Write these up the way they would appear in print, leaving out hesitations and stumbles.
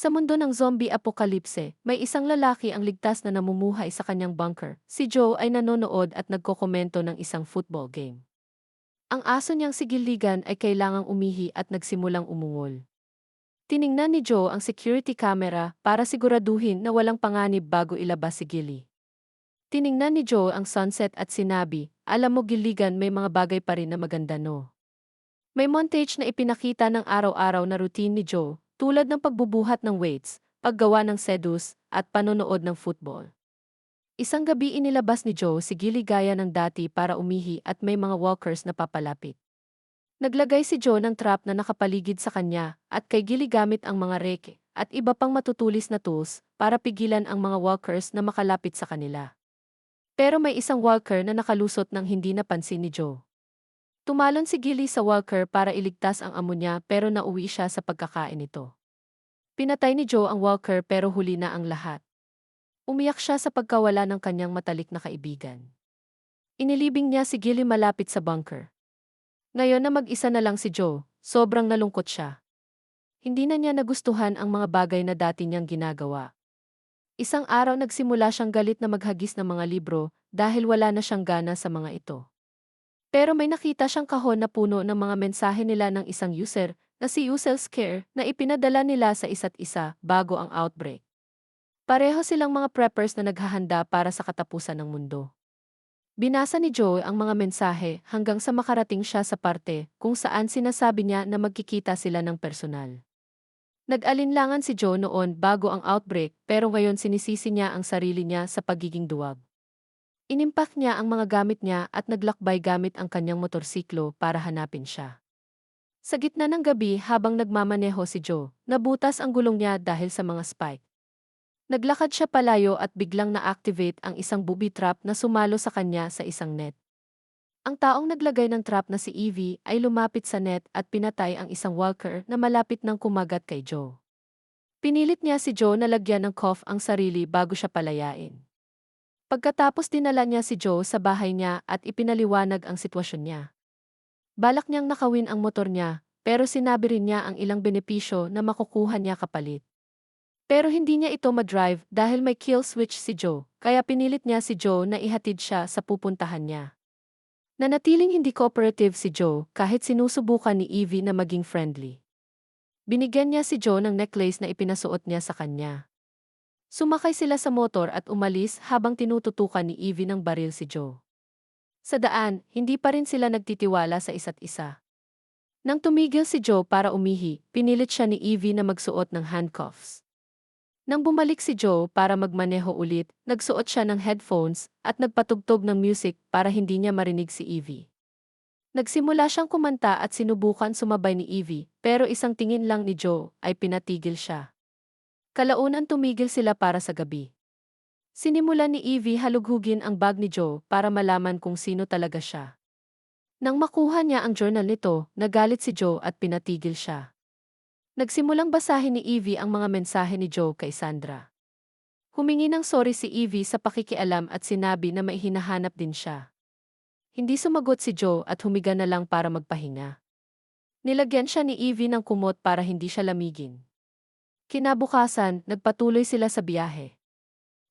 Sa mundo ng zombie apokalipse, may isang lalaki ang ligtas na namumuhay sa kanyang bunker. Si Joe ay nanonood at nagkokomento ng isang football game. Ang aso niyang sigiligan ay kailangang umihi at nagsimulang umungol. Tiningnan ni Joe ang security camera para siguraduhin na walang panganib bago ilabas si Gilly. Tiningnan ni Joe ang sunset at sinabi, "Alam mo Gilligan, may mga bagay pa rin na maganda no." May montage na ipinakita ng araw-araw na routine ni Joe, tulad ng pagbubuhat ng weights, paggawa ng sedus, at panonood ng football. Isang gabi inilabas ni Joe si Gilly gaya ng dati para umihi at may mga walkers na papalapit. Naglagay si Joe ng trap na nakapaligid sa kanya at kay Gilly gamit ang mga reke at iba pang matutulis na tools para pigilan ang mga walkers na makalapit sa kanila. Pero may isang walker na nakalusot nang hindi napansin ni Joe. Tumalon si Gilly sa walker para iligtas ang amo niya pero nauwi siya sa pagkakain nito. Pinatay ni Joe ang walker pero huli na ang lahat. Umiyak siya sa pagkawala ng kanyang matalik na kaibigan. Inilibing niya si Gilly malapit sa bunker. Ngayon na mag-isa na lang si Joe, sobrang nalungkot siya. Hindi na niya nagustuhan ang mga bagay na dati niyang ginagawa. Isang araw nagsimula siyang galit na maghagis ng mga libro dahil wala na siyang gana sa mga ito. Pero may nakita siyang kahon na puno ng mga mensahe nila ng isang user na si User Scare na ipinadala nila sa isa't isa bago ang outbreak. Pareho silang mga preppers na naghahanda para sa katapusan ng mundo. Binasa ni Joe ang mga mensahe hanggang sa makarating siya sa parte kung saan sinasabi niya na magkikita sila ng personal. Nag-alinlangan si Joe noon bago ang outbreak pero ngayon sinisisi niya ang sarili niya sa pagiging duwag. Inimpak niya ang mga gamit niya at naglakbay gamit ang kanyang motorsiklo para hanapin siya. Sa gitna ng gabi habang nagmamaneho si Joe, nabutas ang gulong niya dahil sa mga spike. Naglakad siya palayo at biglang na-activate ang isang booby trap na sumalo sa kanya sa isang net. Ang taong naglagay ng trap na si Evie ay lumapit sa net at pinatay ang isang walker na malapit ng kumagat kay Joe. Pinilit niya si Joe na lagyan ng cuff ang sarili bago siya palayain. Pagkatapos dinala niya si Joe sa bahay niya at ipinaliwanag ang sitwasyon niya. Balak niyang nakawin ang motor niya, pero sinabi rin niya ang ilang benepisyo na makukuha niya kapalit. Pero hindi niya ito madrive dahil may kill switch si Joe, kaya pinilit niya si Joe na ihatid siya sa pupuntahan niya. Nanatiling hindi cooperative si Joe kahit sinusubukan ni Evie na maging friendly. Binigyan niya si Joe ng necklace na ipinasuot niya sa kanya. Sumakay sila sa motor at umalis habang tinututukan ni Evie ng baril si Joe. Sa daan, hindi pa rin sila nagtitiwala sa isa't isa. Nang tumigil si Joe para umihi, pinilit siya ni Evie na magsuot ng handcuffs. Nang bumalik si Joe para magmaneho ulit, nagsuot siya ng headphones at nagpatugtog ng music para hindi niya marinig si Evie. Nagsimula siyang kumanta at sinubukan sumabay ni Evie, pero isang tingin lang ni Joe ay pinatigil siya. Kalaunan tumigil sila para sa gabi. Sinimulan ni Evie halughugin ang bag ni Joe para malaman kung sino talaga siya. Nang makuha niya ang journal nito, nagalit si Joe at pinatigil siya. Nagsimulang basahin ni Evie ang mga mensahe ni Joe kay Sandra. Humingi ng sorry si Evie sa pakikialam at sinabi na may hinahanap din siya. Hindi sumagot si Joe at humiga na lang para magpahinga. Nilagyan siya ni Evie ng kumot para hindi siya lamigin. Kinabukasan, nagpatuloy sila sa biyahe.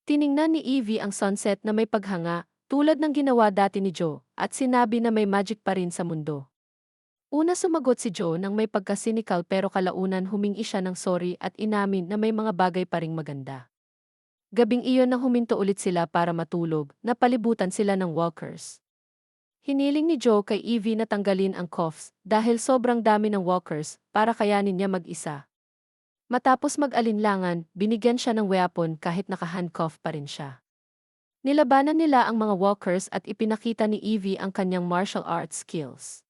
Tiningnan ni Evie ang sunset na may paghanga, tulad ng ginawa dati ni Joe, at sinabi na may magic pa rin sa mundo. Una sumagot si Joe nang may pagka-cynical pero kalaunan humingi siya ng sorry at inamin na may mga bagay pa ring maganda. Gabing iyon nang huminto ulit sila para matulog, napalibutan sila ng walkers. Hiniling ni Joe kay Evie na tanggalin ang cuffs dahil sobrang dami ng walkers para kayanin niya mag-isa. Matapos mag-alinlangan, binigyan siya ng weapon kahit naka-handcuff pa rin siya. Nilabanan nila ang mga walkers at ipinakita ni Evie ang kanyang martial arts skills.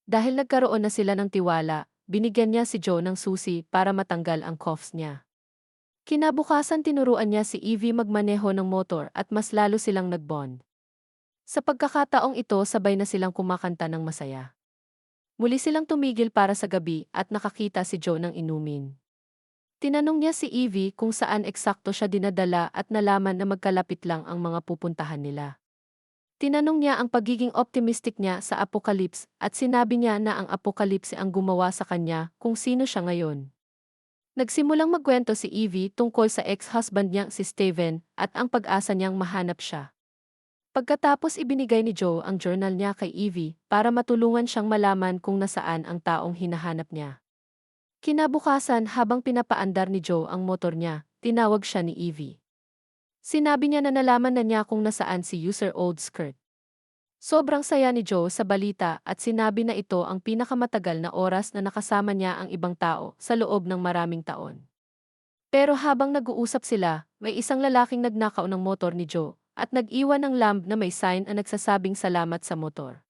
Dahil nagkaroon na sila ng tiwala, binigyan niya si Joe ng susi para matanggal ang cuffs niya. Kinabukasan tinuruan niya si Evie magmaneho ng motor at mas lalo silang nag-bond. Sa pagkakataong ito sabay na silang kumakanta ng masaya. Muli silang tumigil para sa gabi at nakakita si Joe ng inumin. Tinanong niya si Evie kung saan eksakto siya dinadala at nalaman na magkalapit lang ang mga pupuntahan nila. Tinanong niya ang pagiging optimistic niya sa apocalypse at sinabi niya na ang apocalypse ang gumawa sa kanya kung sino siya ngayon. Nagsimulang magkwento si Evie tungkol sa ex-husband niyang si Steven at ang pag-asa niyang mahanap siya. Pagkatapos ibinigay ni Joe ang journal niya kay Evie para matulungan siyang malaman kung nasaan ang taong hinahanap niya. Kinabukasan habang pinapaandar ni Joe ang motor niya, tinawag siya ni Evie. Sinabi niya na nalaman na niya kung nasaan si user old skirt. Sobrang saya ni Joe sa balita at sinabi na ito ang pinakamatagal na oras na nakasama niya ang ibang tao sa loob ng maraming taon. Pero habang nag-uusap sila, may isang lalaking nagnakaw ng motor ni Joe at nag-iwan ng lamb na may sign na nagsasabing salamat sa motor.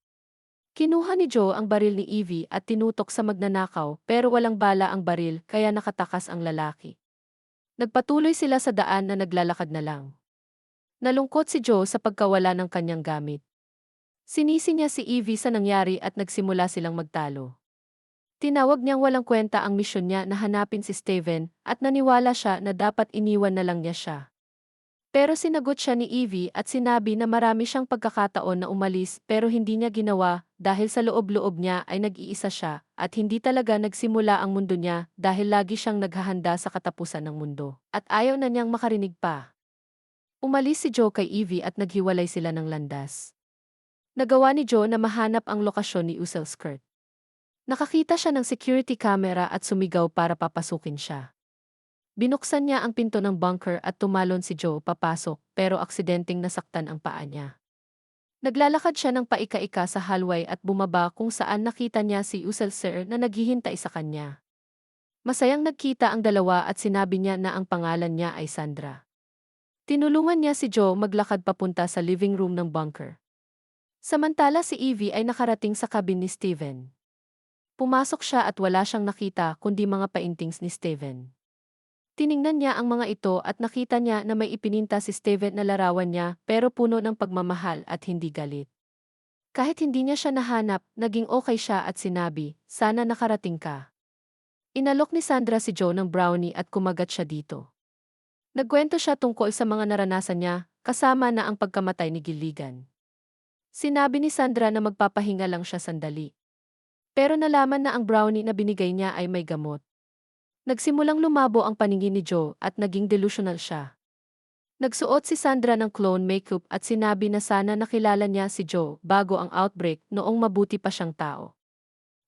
Kinuha ni Joe ang baril ni Evie at tinutok sa magnanakaw pero walang bala ang baril kaya nakatakas ang lalaki. Nagpatuloy sila sa daan na naglalakad na lang. Nalungkot si Joe sa pagkawala ng kanyang gamit. Sinisi niya si Evie sa nangyari at nagsimula silang magtalo. Tinawag niyang walang kwenta ang misyon niya na hanapin si Steven at naniwala siya na dapat iniwan na lang niya siya. Pero sinagot siya ni Evie at sinabi na marami siyang pagkakataon na umalis pero hindi niya ginawa dahil sa loob-loob niya ay nag-iisa siya at hindi talaga nagsimula ang mundo niya dahil lagi siyang naghahanda sa katapusan ng mundo at ayaw na niyang makarinig pa. Umalis si Joe kay Evie at naghiwalay sila ng landas. Nagawa ni Joe na mahanap ang lokasyon ni Uzel Skirt. Nakakita siya ng security camera at sumigaw para papasukin siya. Binuksan niya ang pinto ng bunker at tumalon si Joe papasok pero aksidenteng nasaktan ang paa niya. Naglalakad siya ng paika-ika sa hallway at bumaba kung saan nakita niya si Uzel Sir na naghihintay sa kanya. Masayang nagkita ang dalawa at sinabi niya na ang pangalan niya ay Sandra. Tinulungan niya si Joe maglakad papunta sa living room ng bunker. Samantala si Evie ay nakarating sa cabin ni Steven. Pumasok siya at wala siyang nakita kundi mga paintings ni Steven. Tiningnan niya ang mga ito at nakita niya na may ipininta si Steven na larawan niya pero puno ng pagmamahal at hindi galit. Kahit hindi niya siya nahanap, naging okay siya at sinabi, sana nakarating ka. Inalok ni Sandra si Joe ng brownie at kumagat siya dito. Nagkwento siya tungkol sa mga naranasan niya, kasama na ang pagkamatay ni Gilligan. Sinabi ni Sandra na magpapahinga lang siya sandali. Pero nalaman na ang brownie na binigay niya ay may gamot. Nagsimulang lumabo ang paningin ni Joe at naging delusional siya. Nagsuot si Sandra ng clone makeup at sinabi na sana nakilala niya si Joe bago ang outbreak noong mabuti pa siyang tao.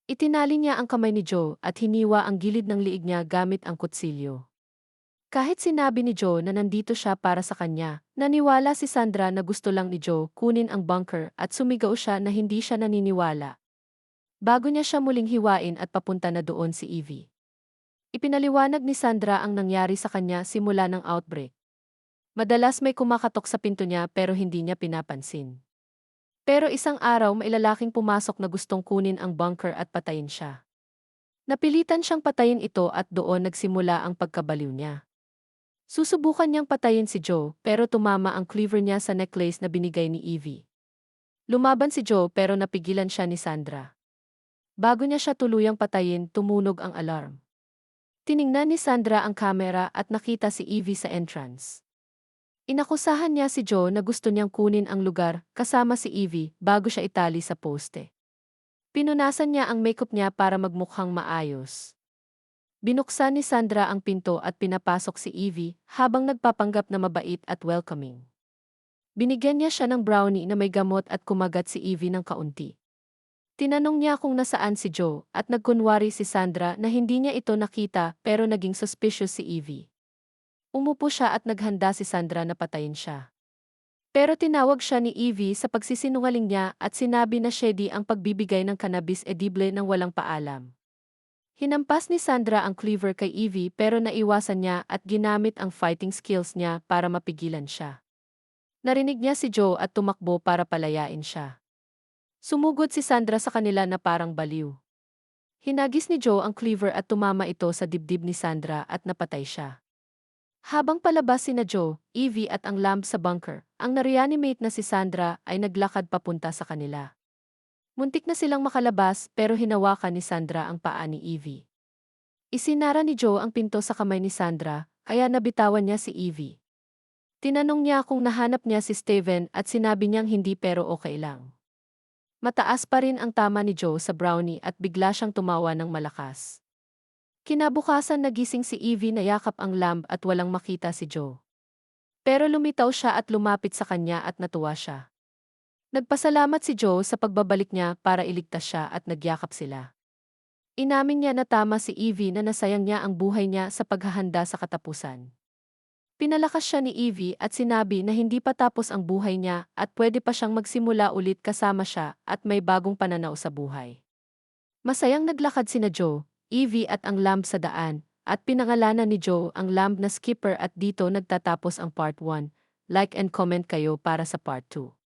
Itinali niya ang kamay ni Joe at hiniwa ang gilid ng liig niya gamit ang kutsilyo. Kahit sinabi ni Joe na nandito siya para sa kanya, naniwala si Sandra na gusto lang ni Joe kunin ang bunker at sumigaw siya na hindi siya naniniwala. Bago niya siya muling hiwain at papunta na doon si Evie. Ipinaliwanag ni Sandra ang nangyari sa kanya simula ng outbreak. Madalas may kumakatok sa pinto niya pero hindi niya pinapansin. Pero isang araw may lalaking pumasok na gustong kunin ang bunker at patayin siya. Napilitan siyang patayin ito at doon nagsimula ang pagkabaliw niya. Susubukan niyang patayin si Joe pero tumama ang cleaver niya sa necklace na binigay ni Evie. Lumaban si Joe pero napigilan siya ni Sandra. Bago niya siya tuluyang patayin, tumunog ang alarm. Tiningnan ni Sandra ang kamera at nakita si Evie sa entrance. Inakusahan niya si Joe na gusto niyang kunin ang lugar kasama si Evie bago siya itali sa poste. Pinunasan niya ang makeup niya para magmukhang maayos. Binuksan ni Sandra ang pinto at pinapasok si Evie habang nagpapanggap na mabait at welcoming. Binigyan niya siya ng brownie na may gamot at kumagat si Evie ng kaunti. Tinanong niya kung nasaan si Joe at nagkunwari si Sandra na hindi niya ito nakita pero naging suspicious si Evie. Umupo siya at naghanda si Sandra na patayin siya. Pero tinawag siya ni Evie sa pagsisinungaling niya at sinabi na shady ang pagbibigay ng cannabis edible nang walang paalam. Hinampas ni Sandra ang cleaver kay Evie pero naiwasan niya at ginamit ang fighting skills niya para mapigilan siya. Narinig niya si Joe at tumakbo para palayain siya. Sumugod si Sandra sa kanila na parang baliw. Hinagis ni Joe ang cleaver at tumama ito sa dibdib ni Sandra at napatay siya. Habang palabas sina Joe, Evie at ang lamb sa bunker, ang na-reanimate na si Sandra ay naglakad papunta sa kanila. Muntik na silang makalabas pero hinawakan ni Sandra ang paa ni Evie. Isinara ni Joe ang pinto sa kamay ni Sandra, kaya nabitawan niya si Evie. Tinanong niya kung nahanap niya si Steven at sinabi niyang hindi pero okay lang. Mataas pa rin ang tama ni Joe sa brownie at bigla siyang tumawa ng malakas. Kinabukasan nagising si Evie na yakap ang lamb at walang makita si Joe. Pero lumitaw siya at lumapit sa kanya at natuwa siya. Nagpasalamat si Joe sa pagbabalik niya para iligtas siya at nagyakap sila. Inamin niya na tama si Evie na nasayang niya ang buhay niya sa paghahanda sa katapusan. Pinalakas siya ni Evie at sinabi na hindi pa tapos ang buhay niya at pwede pa siyang magsimula ulit kasama siya at may bagong pananaw sa buhay. Masayang naglakad sina Joe, Evie at ang lamb sa daan, at pinangalanan ni Joe ang lamb na Skipper at dito nagtatapos ang part 1. Like and comment kayo para sa part 2.